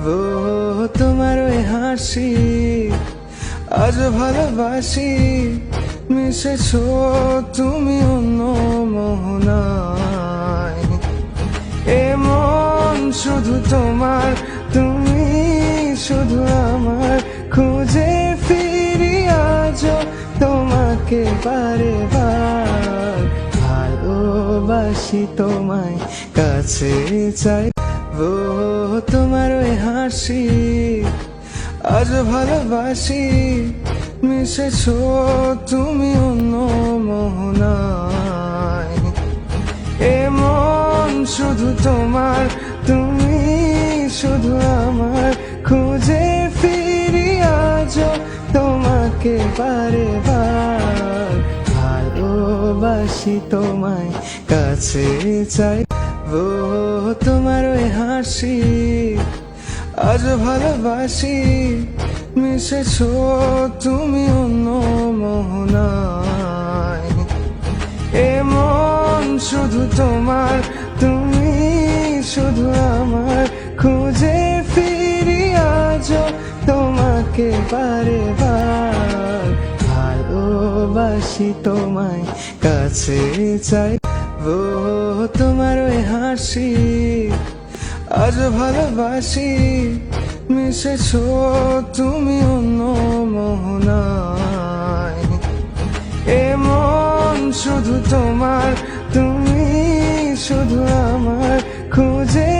ও তোমার ওই হাসি আজ ভালোবাসি, মিশেছো তুমি অন্য মোহনায়। এমন শুধু তোমার, তুমি শুধু আমার, খুঁজে ফিরি আজও তোমাকে বারে বার। ভালোবাসি তোমায়, কাছে চাই। ও তোমার ওই হাসি আজ ভালোবাসি, মিশেছো তুমি অন্য মোহনায়। এমন শুধু তোমার, তুমি শুধু আমার, খুঁজে ফিরি আজও তোমাকে বারে বার। ভালোবাসি তোমায়, কাছে চাই। ও তোমার ওই হাসি আজ ভালোবাসি, মিশেছো তুমি অন্য মোহনায়। এমন শুধু তোমার, তুমি শুধু আমার, খুঁজে ফিরি আজও তোমাকে বারে বার। ভালোবাসি তোমায়, কাছে চাই। ও তোমার ওই হাসি আজ ভালোবাসি, মিশেছো তুমি অন্য মোহনায়। এমন শুধু তোমার, তুমি শুধু আমার, খুঁজে